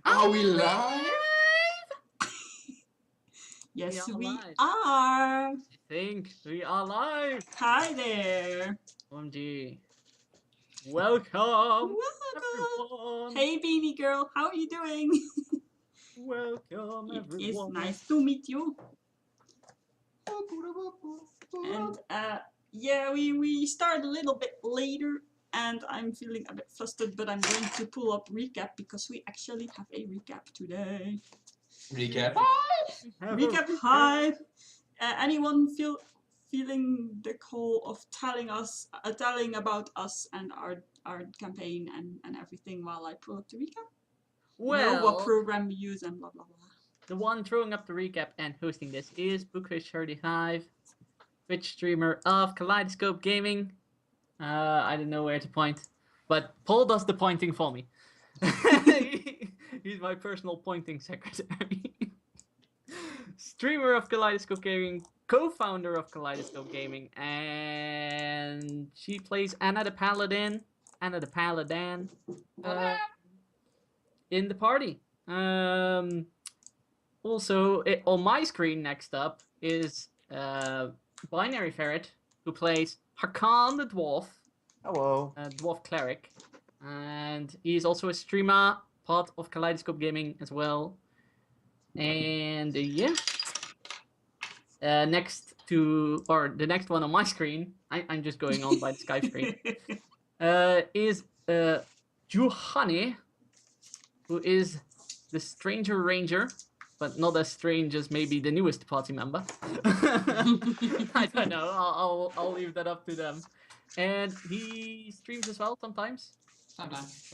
Are we live? Yes, We are we live. are. I think we are live. Hi there. OMG. Welcome, Welcome. everyone. Hey, Beanie Girl. How are you doing? Welcome, It everyone. is nice to meet you. And yeah, we start a little bit later, and I'm feeling a bit flustered, but I'm going to pull up recap because we actually have a recap today. Recap. Recap. Hi. Anyone feeling the call of telling about us and our campaign and everything while I pull up the recap? Well, You know what program we use and blah blah blah. the one throwing up the recap and hosting this is Bookfish35, Twitch streamer of Kaleidoscope Gaming. I don't know where to point, but Paul does the pointing for me. He's my personal pointing secretary. Streamer of Kaleidoscope Gaming, co-founder of Kaleidoscope Gaming, and she plays Anna the Paladin, in the party. Also, on my screen next up is Binary Ferret, who plays Hakan the Dwarf. Hello. Dwarf Cleric. And he's also a streamer, part of Kaleidoscope Gaming as well. And yeah. The next one on my screen, I'm just going on by the Skype screen, is Juhani, who is the Stranger Ranger, but not as strange as maybe the newest party member. I don't know. I'll leave that up to them. And he streams as well sometimes. Sometimes.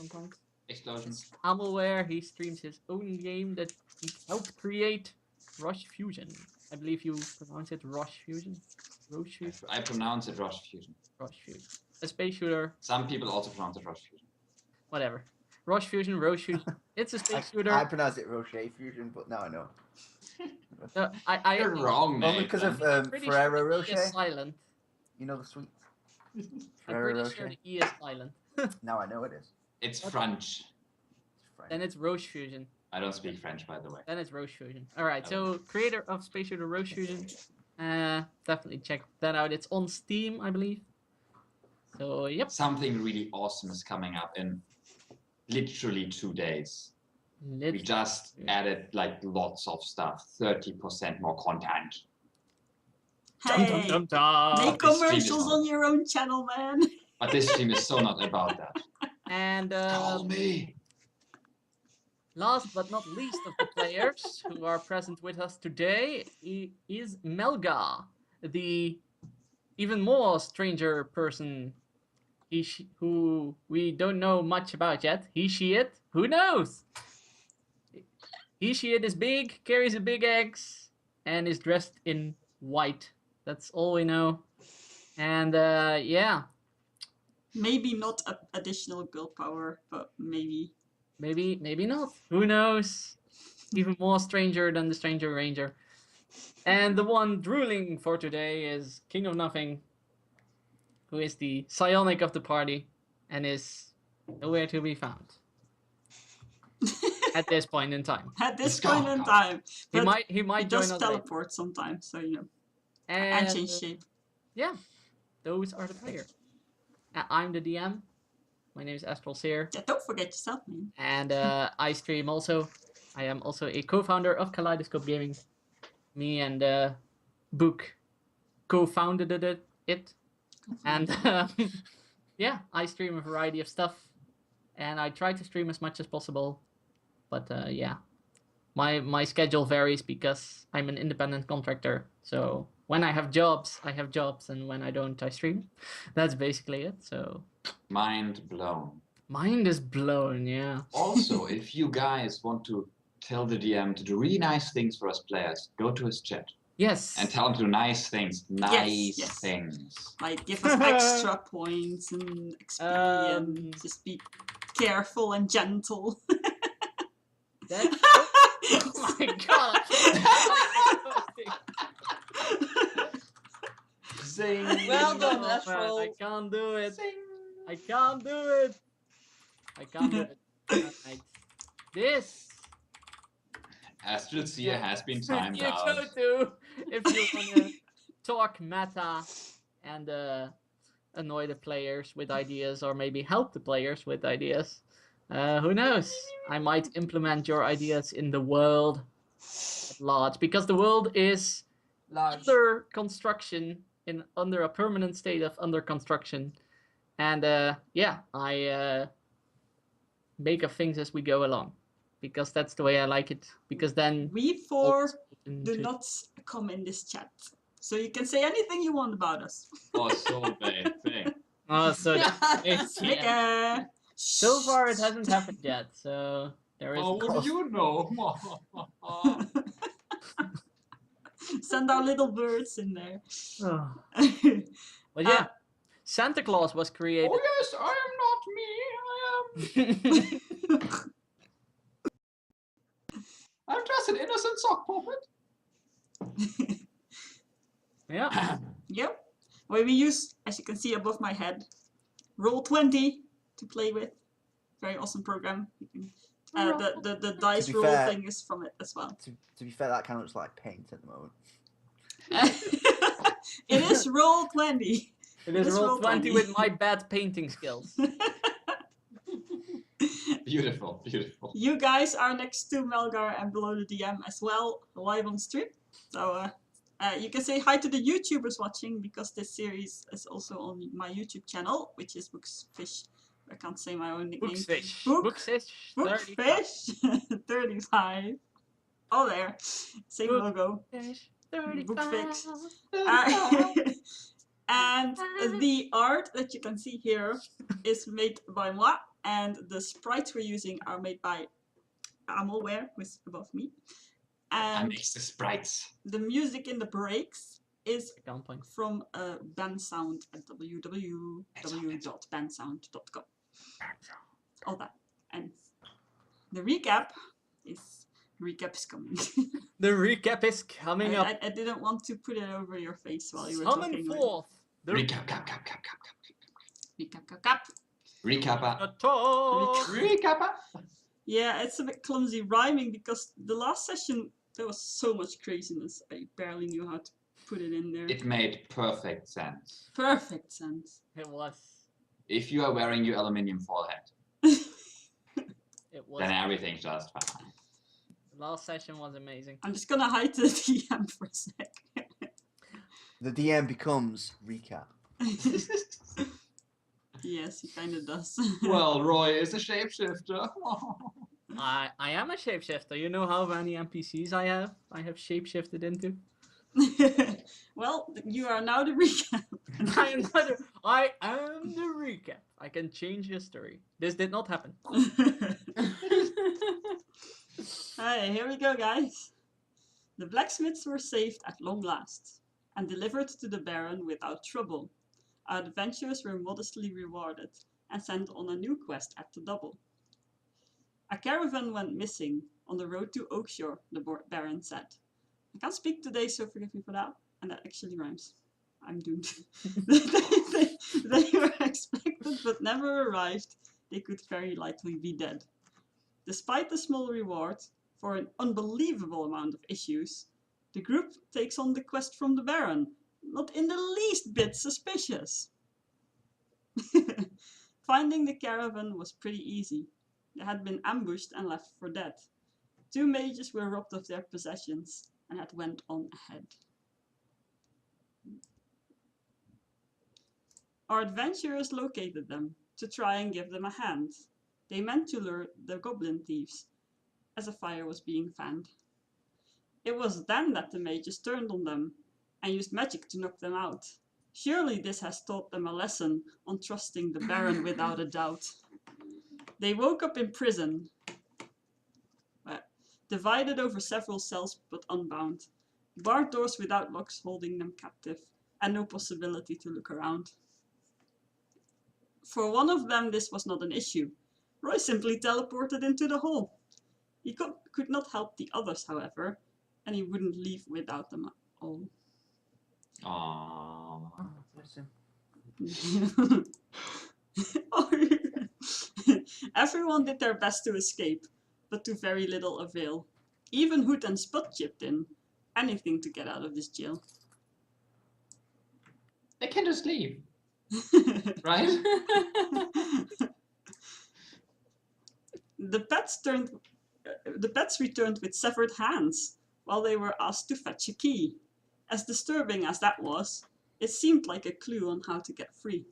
Explosions. I'm aware he streams his own game that he helped create, Rush Fusion. I believe you pronounce it Rush Fusion. Rush Fusion. I pronounce it Rush Fusion. Rush Fusion. A space shooter. Some people also pronounce it Rush Fusion. Whatever. Rush Fusion, Roche Fusion. It's a space shooter. I pronounce it Rocher Fusion, but now I know. You're wrong, Only mate. because of pretty Ferrero sure the E Rocher. is silent. You know the sweets? I'm Ferrero pretty sure Rocher. the E is silent. Now I know it is. It's French. It's French. Then it's Roche Fusion. I don't speak French, by the way. Then it's Roche Fusion. Alright, so creator of space shooter Roche Fusion. Definitely check that out. It's on Steam, I believe. So, yep. Something really awesome is coming up in literally 2 days. We just added like lots of stuff. 30% more content. Hey, make This stream is commercials on. on your own channel, man. But this stream is so not about that. And Call me. last but not least of the players who are present with us today is Melga, the even more stranger person who we don't know much about yet. He, she, it, who knows? He, she, it is big, carries a big axe, and is dressed in white. That's all we know. And yeah. Maybe not additional girl power, but maybe. Maybe not. Who knows? Even more stranger than the Stranger Ranger. And the one drooling for today is King of Nothing, who is the psionic of the party and is nowhere to be found at this point in time. At this It's point gone. in time. He But might he join does us later. teleport sometimes, so you know. And And change shape. yeah, those are the players. I'm the DM. My name is Astral Seer. Yeah, don't forget yourself, man. And I stream also. I am also a co-founder of Kaleidoscope Gaming. Me and Book co-founded it. And yeah, I stream a variety of stuff. And I try to stream as much as possible. But yeah, my schedule varies because I'm an independent contractor. So when I have jobs, and when I don't, I stream. That's basically it. So Mind blown. mind is blown, yeah. Also, if you guys want to tell the DM to do really nice things for us players, go to his chat Yes. and tell him to do nice things. Nice yes. things. Like, give us extra points and XP and just be careful and gentle. That, oh my god. Zing. Well done, Oh, man, Astral. I can't do it. Zing. I can't do it. I can't do it. Alright. this. Astral Seer has been timed you out. go to if you want to talk meta and annoy the players with ideas, or maybe help the players with ideas. Who knows? I might implement your ideas in the world at large, because the world is under construction, under a permanent state of under construction, and yeah, I make of things as we go along, because that's the way I like it. Because then We four do into- not come in this chat, so you can say anything you want about us. Oh, so bad thing. Oh, so it's yeah. Mika. So far it hasn't happened yet, so there is. Oh, what do you know? Send our little birds in there. Oh. But yeah, Santa Claus was created. Oh yes, I am not me. I'm just an innocent sock puppet. Yeah. Yep. Well, we use, as you can see above my head, Roll20 to play with. Very awesome program. You can, the dice be roll fair- thing is from it as well. To be fair, that kind of looks like paint at the moment. It is Roll20. It is It's Roll20 Roll20. with my bad painting skills. Beautiful, beautiful. You guys are next to Melgar and Below the DM as well, live on stream. So you can say hi to the YouTubers watching, because this series is also on my YouTube channel, which is Booksfish. I can't say my own nickname. Booksfish. Book- Booksfish. 35. Bookfish 35. Oh, there. Same Book- logo. Fish 35. Bookfix. And the art that you can see here is made by moi, and the sprites we're using are made by Amalware, who is above me. I And mix the sprites. the music in the breaks is Can't point. from Bandsound at www.bandsound.com. All that. And the recap is coming. The recap is coming up. I didn't want to put it over your face while you were Summon talking. like, forth the Recap, recap. recappa. the talk. Recappa. Yeah, it's a bit clumsy rhyming, because the last session there was so much craziness. I barely knew how to put it in there. It made perfect sense. Perfect sense. It was. If you are wearing your aluminium forehead, It was. then everything's just fine. The last session was amazing. I'm just gonna hide the DM for a sec. The DM becomes recap. Yes, he kind of does. Well, Roy is a shapeshifter. I am a shapeshifter. You know how many NPCs I have shapeshifted into? Well, you are now the recap. I am the recap. I can change history. This did not happen. Hey, here we go, guys. The blacksmiths were saved at long last and delivered to the Baron without trouble. Our adventurers were modestly rewarded and sent on a new quest at the double. A caravan went missing on the road to Oakshore, the Baron said. I can't speak today, so forgive me for that. And that actually rhymes. I'm doomed. They were expected but never arrived. They could very likely be dead. Despite the small reward for an unbelievable amount of issues, the group takes on the quest from the Baron, not in the least bit suspicious. Finding the caravan was pretty easy. They had been ambushed and left for dead. 2 mages were robbed of their possessions and had went on ahead. Our adventurers located them to try and give them a hand. They meant to lure the goblin thieves, as a fire was being fanned. It was then that the mages turned on them and used magic to knock them out. Surely this has taught them a lesson on trusting the Baron without a doubt. They woke up in prison, divided over several cells but unbound, barred doors without locks holding them captive, and no possibility to look around. For one of them this was not an issue. Roy simply teleported into the hole. He could not help the others, however, and he wouldn't leave without them all. Aww. Everyone did their best to escape, but to very little avail. Even Hoot and Spot chipped in. Anything to get out of this jail. They can just leave, right? The pets returned with severed hands, while they were asked to fetch a key. As disturbing as that was, it seemed like a clue on how to get free.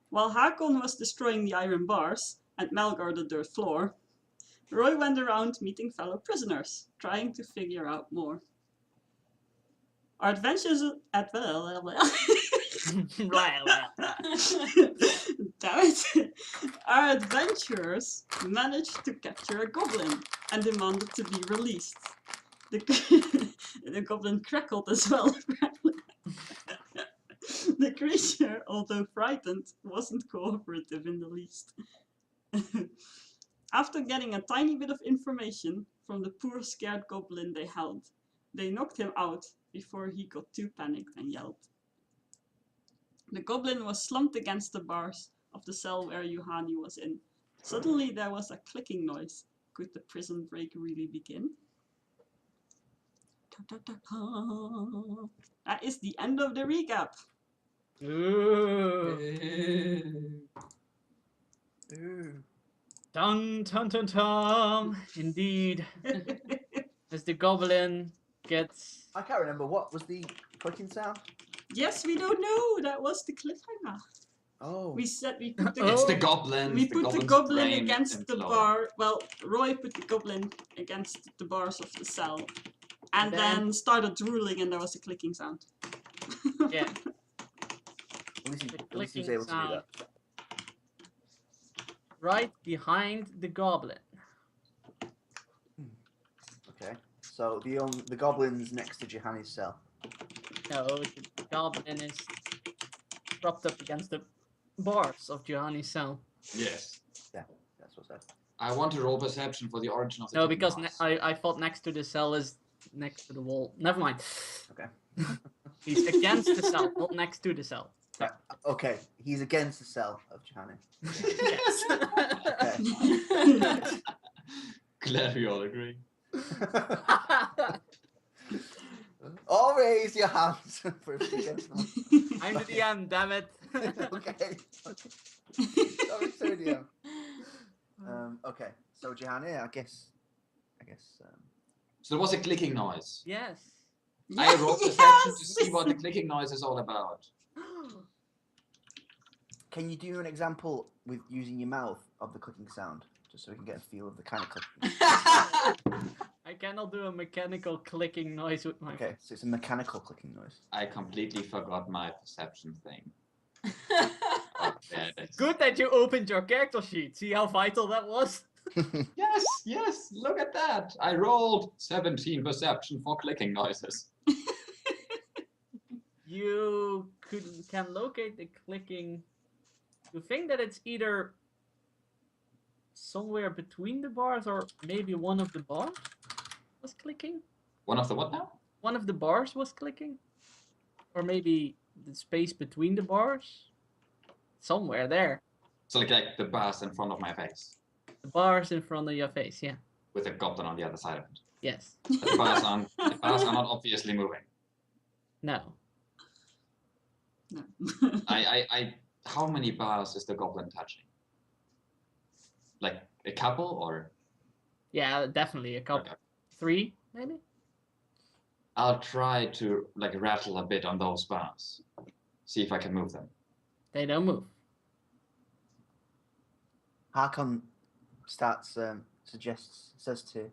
While Hakon was destroying the iron bars and Melgar the dirt floor, Roy went around meeting fellow prisoners, trying to figure out more. Our adventures at Damn it. Our adventurers managed to capture a goblin and demanded to be released. The goblin crackled as well, apparently. The creature, although frightened, wasn't cooperative in the least. After getting a tiny bit of information from the poor scared goblin they held, they knocked him out before he got too panicked and yelled. The goblin was slumped against the bars of the cell where Juhani was in. Suddenly there was a clicking noise. Could the prison break really begin? That is the end of the recap. Ooh. Ooh. Dun dun dun dun. Indeed. As the goblin gets. I can't remember, what was the clicking sound? Yes, we don't know. That was the cliffhanger. Oh. We said we put the It's the goblin. we put the goblin brain against the implode. bar. Well, Roy put the goblin against the bars of the cell, and then started drooling, and there was a clicking sound. Yeah. At least The he was clicking able to do sound. that. Right behind the goblin. Okay. So the goblin's next to Juhani's cell. No, the goblin is propped up against the bars of Juhani's cell. Yes. Yeah, that's what's that. I want to roll perception for the origin of the No, clicking because noise. I thought next to the cell is next to the wall. Never mind. Okay. He's against the cell, not next to the cell. Right. Okay, he's against the cell of Juhani. Yes. Okay. Glad we all agree. All raise your hands for against them. I'm the DM, damn it. Okay. Sorry, DM. Okay, so Juhani, I guess. So there was a clicking noise. Yes. I rolled perception to see what the clicking noise is all about. Can you do an example with using your mouth of the clicking sound, just so we can get a feel of the kind of clicking? I cannot do a mechanical clicking noise with my. Okay, so it's a mechanical clicking noise. I completely forgot my perception thing. Oh, there it is. Good that you opened your character sheet. See how vital that was? Yes, yes, look at that. I rolled 17 perception for clicking noises. You can locate the clicking. You think that it's either somewhere between the bars or maybe one of the bars was clicking? One of the what now? One of the bars was clicking? Or maybe the space between the bars? Somewhere there. So like the bars in front of my face, The bars in front of your face, yeah. with a goblin on the other side of it. Yes. The bars are not obviously moving. No. No. How many bars is the goblin touching? Like a couple or? Yeah, definitely a couple. Okay. 3, maybe? I'll try to like rattle a bit on those bars. See if I can move them. They don't move. Hakon says to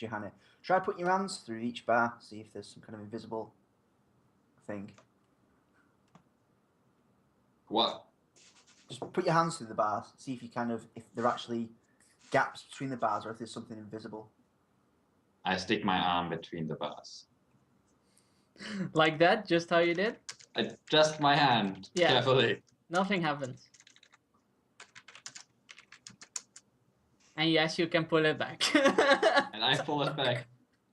Juhani, try putting your hands through each bar, see if there's some kind of invisible thing. What? Just put your hands through the bars, see if if there are actually gaps between the bars or if there's something invisible. I stick my arm between the bars. Like that, just how you did? I adjust my hand carefully. Nothing happens. And yes, you can pull it back. And I pull it back.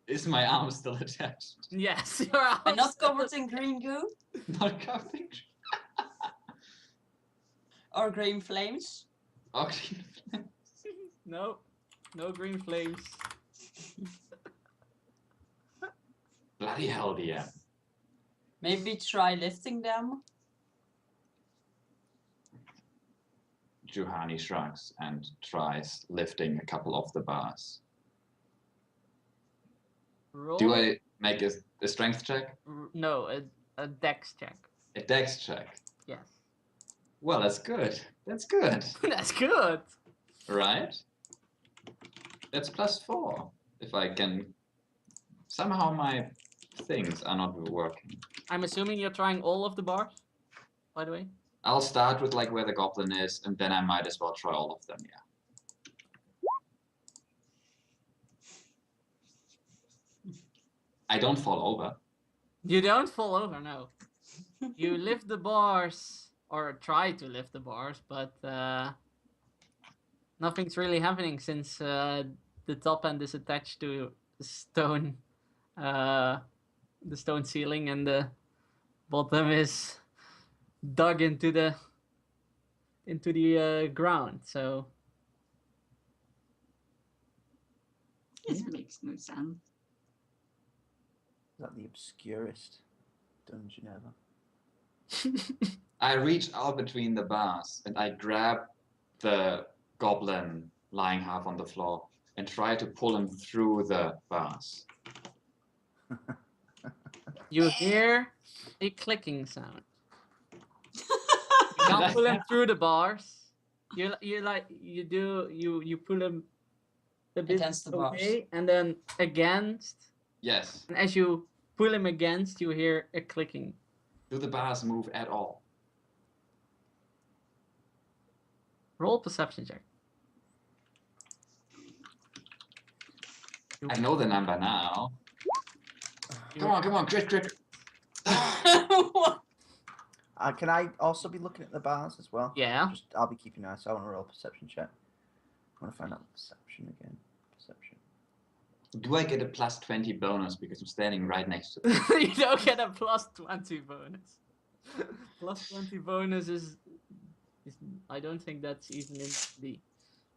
Is my arm still attached? Yes, your arm. And not covered in green goo Not covered. or green flames. Okay. No. No green flames. Bloody hell, DM. Maybe try lifting them. Juhani shrugs and tries lifting a couple of the bars. Roll. Do I make a strength check? No, a dex check. A dex check? Yes. Well, that's good. That's good. That's good. Right? That's +4. If I can... Somehow my things are not working. I'm assuming you're trying all of the bars, by the way. I'll start with like where the goblin is, and then I might as well try all of them, yeah. I don't fall over. You don't fall over, no. You lift the bars, or try to lift the bars, but nothing's really happening since the top end is attached to the stone ceiling, and the bottom is dug into the ground. So This makes no sense. Is that the obscurest dungeon ever? I reach out between the bars and I grab the goblin lying half on the floor and try to pull him through the bars. You hear a clicking sound. You can't pull him through the bars. You pull him a bit Against the bars. away, and then against. Yes. And as you pull him against, you hear a clicking. Do the bars move at all? Roll perception check. I know the number now. Come on, crit. What? Can I also be looking at the bars as well? Yeah. I'll be keeping an eye. So I want to roll a perception check. I want to find out perception again. Perception. Do I get a +20 bonus because I'm standing right next to them? You don't get a +20 bonus. +20 bonus is I don't think that's even in the.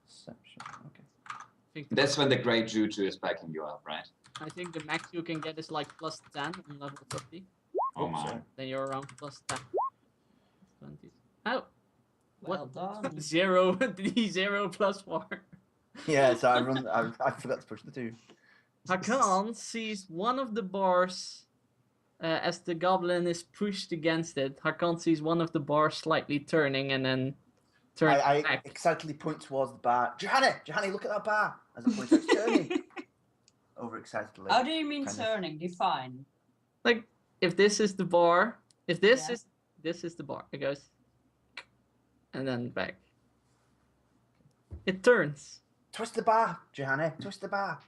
Perception. Okay. I think That's when the great Juju is backing you up, right? I think the max you can get is like +10 on level 50. Oh my. sorry. Then you're around +10. 20. Oh, Well done. 0 D0 +4. Yeah, so I forgot to push the 2. Hakan sees one of the bars as the goblin is pushed against it. Hakan sees one of the bars slightly turning and then turn I back. excitedly point towards the bar. Johanny, look at that bar. As I point, it's turning. Overexcitedly. How do you mean Kind of. turning? Define. Like if this is the bar, if this Yeah. is the bar, it goes and then back. It turns. Twist the bar, Johanny. Twist the bar.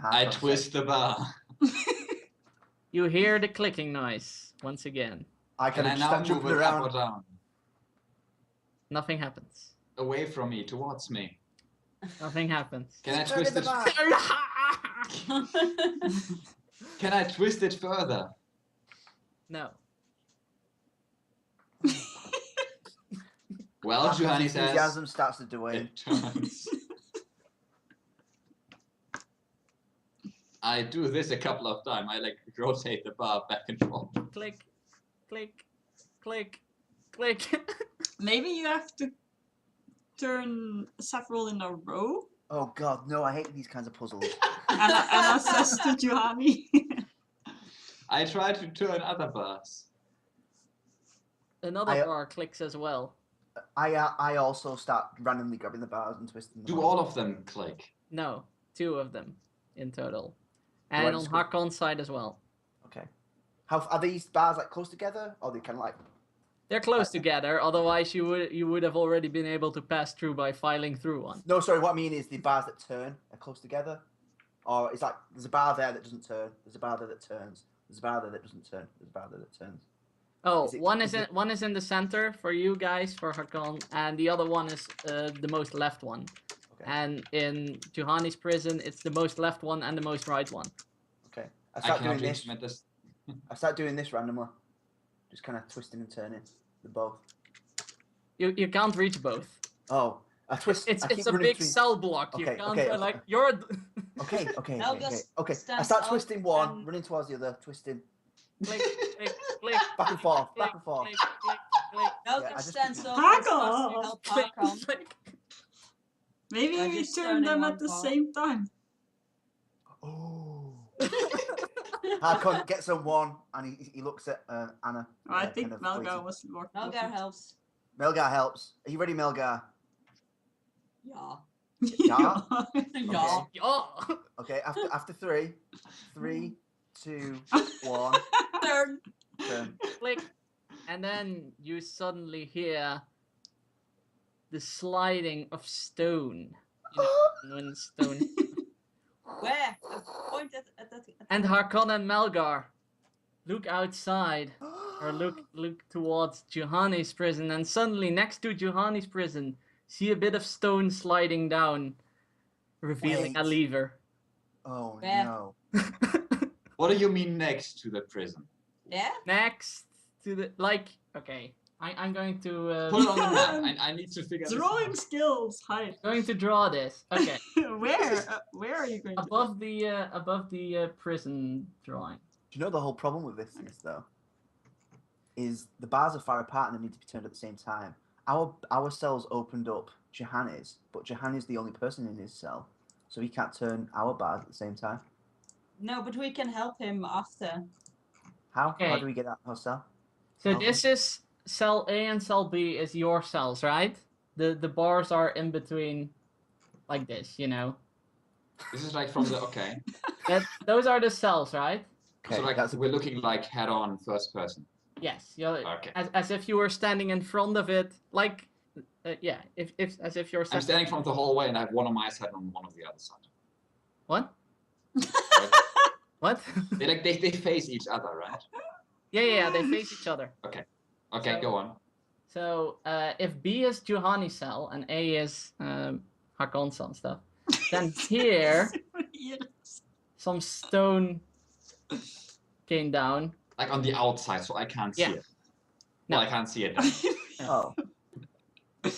I twist the bar. You hear the clicking noise once again. I Can can I now start move jumping it up or around. down? Nothing happens. Away from me, towards me. Nothing happens. Can I Turn twist the it? bar. Can I twist it further? No. Well, Juhani says Enthusiasm starts to wane. it turns. I do this a couple of times. I like rotate the bar back and forth. Click, click, click, click. Maybe you have to turn several in a row Oh god, no! I hate these kinds of puzzles. and assess to Juhani. I try to turn other bars. Another I- bar clicks as well. I also start randomly grabbing the bars and twisting them. Do all of them click? No, 2 of them in total. I And on just go- Hakon's side as well. Okay. How are these bars like close together, or are they kind of like? They're close together, otherwise you would have already been able to pass through by filing through one. No, sorry. What I mean is the bars that turn are close together, or it's like there's a bar there that doesn't turn. There's a bar there that turns. There's a bar there that doesn't turn. There's a bar there that turns. Oh, Is it- one is is it- one is in the center for you guys, for Hakon, and the other one is the most left one. Okay. And in Juhani's prison, it's the most left one and the most right one. Okay. I I start cannot doing this. instrument this. I start doing this randomly, just kind of twisting and turning the both. You can't reach both. Oh, I twist. It's I keep it's a running big between... cell block. You Okay, can't okay, okay. like you're. Okay, okay, Now okay, okay. just Okay. I stand start up twisting one, and- running towards the other, twisting click, click, click. back and forth, click, back and forth. Click, click, click, Melgar I just stands keep- up Hack and starts to off. help click, Hakon. click. Maybe Yeah, we just turn turning them one at the part. same time. Oh. Hakon gets on one, and he looks at Anna. Oh, I think kind of Melgar waiting. was more. Melgar helps. Melgar helps. Are you ready, Melgar? Yeah. Yeah. Yeah. Yeah. Okay. After three, 3, 2, 1. Turn. Turn. Click, and then you suddenly hear the sliding of stone. You know, when stone. Where? Point at that. And Harkon and Melgar look outside, or look towards Juhani's prison, and suddenly next to Juhani's prison, see a bit of stone sliding down, revealing a Wait. lever. Oh Where? no. What do you mean next to the prison? Yeah? Next to the okay, I'm going to Put it on the map. I need to figure this Drawing out. skills. Hi. going to draw this. Okay, Where? Where are you going to? above the prison drawing. Do you know the whole problem with this is though? Is the bars are far apart and they need to be turned at the same time. Our cells opened up Juhani's, but Juhani's the only person in his cell, so he can't turn our bars at the same time. No, but we can help him after. How? Okay. How do we get that our cell? So Okay. this is cell A and cell B is your cells, right? The bars are in between, like this, you know. This is like from the okay. Those are the cells, right? Okay, So like that's we're looking like head on first person. Yes. You're, Okay. as if you were standing in front of it, like yeah. If as if you're I'm standing from the hallway and I have one on my side and one on the other side. What? What? They face each other, right? yeah. They face each other. Okay, So- go on. So if B is Juhani's cell and A is Hakon's and stuff, then here some stone came down. Like on the outside, so I can't see Yeah. it. No. Well, I can't see it. Oh.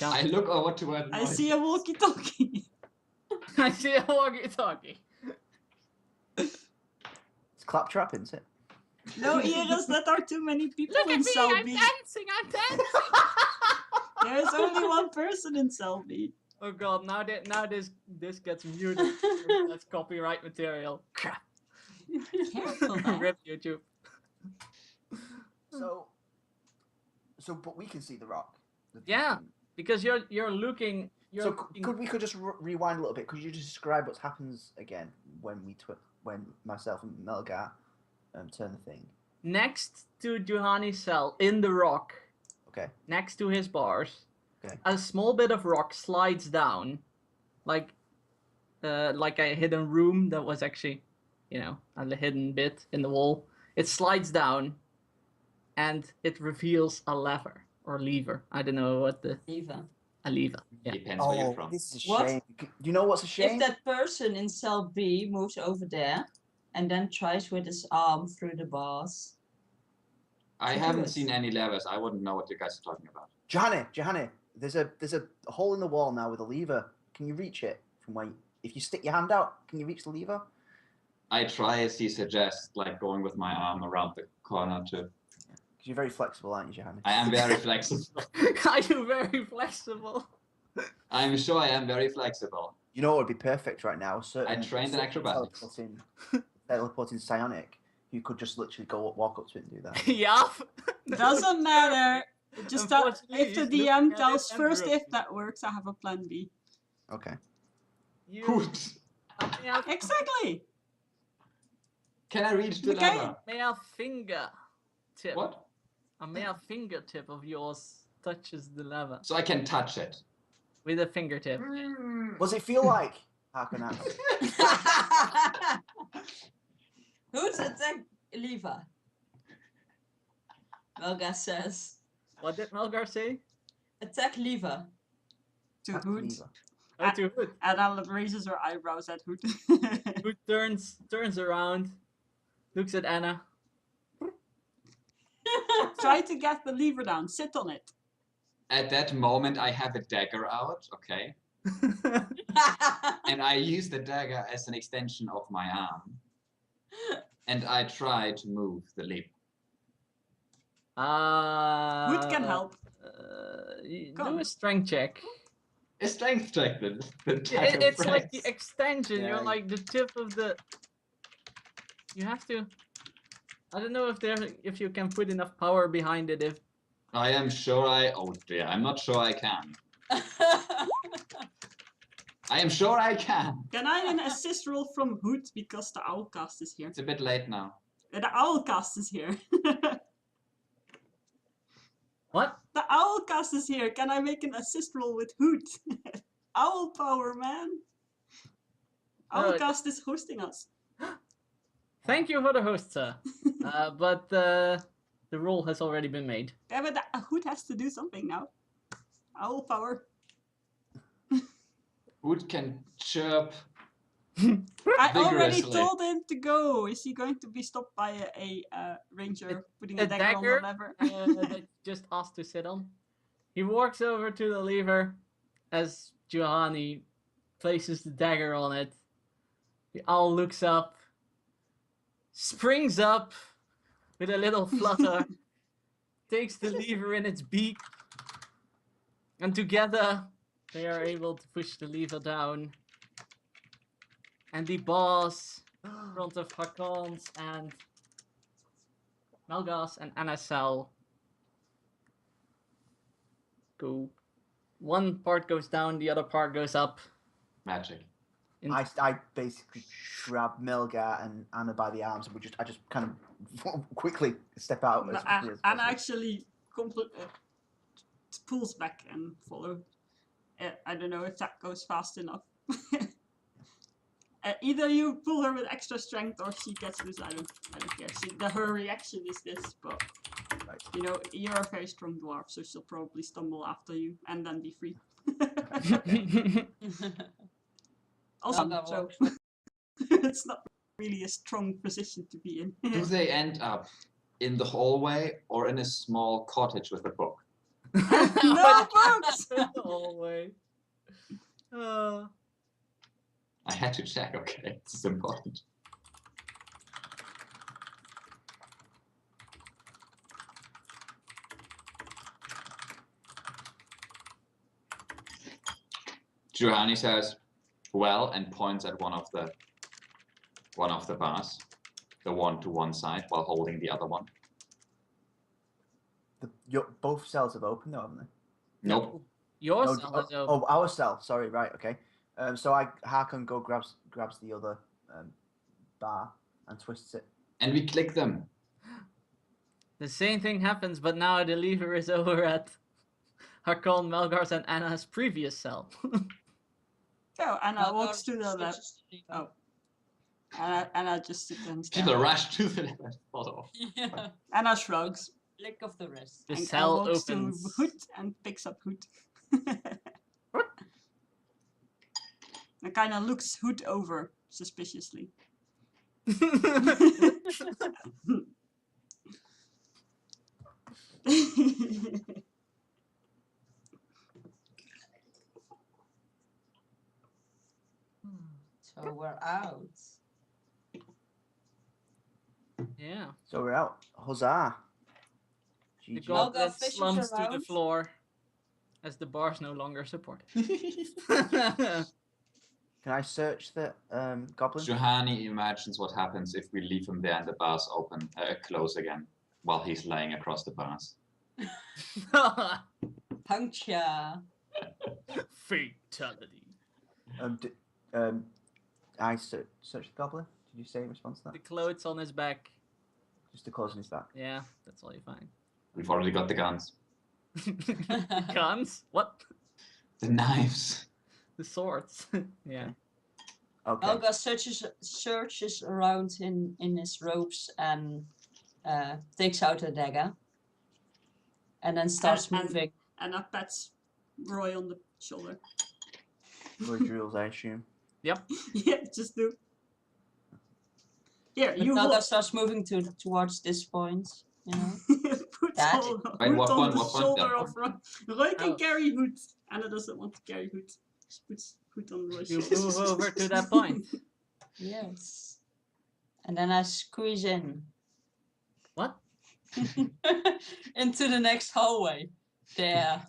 I look over to where I see a walkie-talkie. I see a walkie-talkie. It's claptrap, isn't it? No, Iris, that are too many people Look at in me! cell I'm B. dancing! I'm dancing! There's only one person in cell B. Oh god! Now this gets muted. That's copyright material. Crap. Careful, man. Rip YouTube. So, but we can see the rock. Yeah. Because you're looking. You're So looking- could we just rewind a little bit? Could you just describe what happens again when when myself and Melgar turn the thing? next to Juhani's cell in the rock, Okay. next to his bars, Okay. a small bit of rock slides down, like a hidden room that was actually, a hidden bit in the wall. It slides down, and it reveals a lever. I don't know what a lever. Yeah. Depends where you're Oh, from. this is a What? shame. Do you know what's a If shame? that person in cell B moves over there and then tries with his arm through the bars. I do haven't it. seen any levers. I wouldn't know what you guys are talking about. Johanny, there's a hole in the wall now with a lever. Can you reach it from where? If you stick your hand out, can you reach the lever? I try as he suggests, like going with my arm around the corner too. Because you're very flexible, aren't you, Johanny? I am very flexible. Are you very flexible? I'm sure I am very flexible. You know what would be perfect right now? I trained in acrobatics. Teleporting psionic, who could just literally walk up to it and do that. Yeah. Doesn't matter. Just tell, Unfortunately, if the he's looking DM at tells it and first if broken. that works, I have a plan B. Okay. You Good. Exactly. Can I reach the Okay. lever? may a finger tip. What? A mere fingertip of yours touches the lever So I can touch it. with a fingertip. Does it feel like? How can I? Who's attack lever? Melgar says. What did Melgar say? Attack lever. To Tap Hoot. lever. Oh, to Hood. Anna raises her eyebrows at Hoot. Hood turns around, looks at Anna. Try to get the lever down. Sit on it. At that moment, I have a dagger out, okay? and I use the dagger as an extension of my arm. And I try to move the leap. Who can help? Do Come. a strength check. A strength check, the Yeah, dagger it's like the breaks. extension. Yeah. You're like the tip of the. You have to. I don't know if you can put enough power behind it. If I am sure oh dear, I'm not sure I can. I am sure I can. Can I an assist roll from Hood because the Owlcast is here? It's a bit late now. The Owlcast is here. what? The Owlcast is here. Can I make an assist roll with Hood? Owl power, man. Owlcast is hosting us. Thank you for the host, sir. But the roll has already been made. Yeah, but Hood has to do something now. Owl power. Hood can chirp. I already Vigorously. told him to go. Is he going to be stopped by a ranger putting a dagger on the lever? That just asked to sit on. He walks over to the lever as Juhani places the dagger on it. The owl looks up, springs up with a little flutter, takes the lever in its beak, and together they are able to push the lever down. And the boss in front of Hakons and Melgas and Anasel go. One part goes down, the other part goes up. Magic. I basically grab Melgar and Anna by the arms, and I just kind of quickly step out as quickly as And possible. actually pulls back and follow. I don't know if that goes fast enough. Either you pull her with extra strength or she gets this. I don't care. Her reaction is this, but Right. you know, you're a very strong dwarf, so she'll probably stumble after you and then be free. Also, Melgar so walks with- it's not really a strong position to be in. Do they end up in the hallway or in a small cottage with a book? No books! Hallway. I had to check, okay. This is important. Juhani says, well, and points at one of the bars, the one to one side, while holding the other one. Both cells have opened, though, haven't they? Nope. Your Oh, cell oh, has opened. oh, our cell. Sorry, right, okay. So Harkon grabs the other bar and twists it. And we click them. The same thing happens, but now the lever is over at Hakon, Melgar's, and Anna's previous cell. Oh, Anna Melgar walks to the left. switches to the Oh. Anna just sits and People stares. rush to the left. Hold on. Yeah. Anna shrugs. Flick of the wrist. The and cell walks opens. to Hood and picks up Hood. And kind of looks Hood over suspiciously. So we're out. Yeah. So we're out. Huzzah! The GG. Melgar goblet fishes slumps to the around. floor as the bars no longer support Can I search the goblin? Juhani imagines what happens if we leave him there and the bars open, close again, while he's laying across the bars. Puncture. Fatality. I search the goblin. Did you say in response to The that? clothes on his back. Just the clothes on his back. Yeah, that's all you find. We've already got the guns. Guns? What? The knives. The swords. Yeah. Okay. Melgar searches around in his robes and takes out a dagger. And then starts And- moving. Anna pats Roy on the shoulder. Roy drills, I assume. Yeah, just do. Here, But you Melgar walk. starts moving towards this point. You know. Put That- Hood Wait, what on one, the what one? shoulder That of Roy. Roy can Oh. carry Hood. Anna doesn't want to carry Hood. Put on the You shoes. move over to that point. Yes. And then I squeeze in What? into the next hallway. There.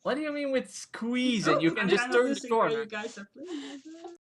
What do you mean with squeeze it? You can I'm just kind of turn the missing where corner. you guys are playing.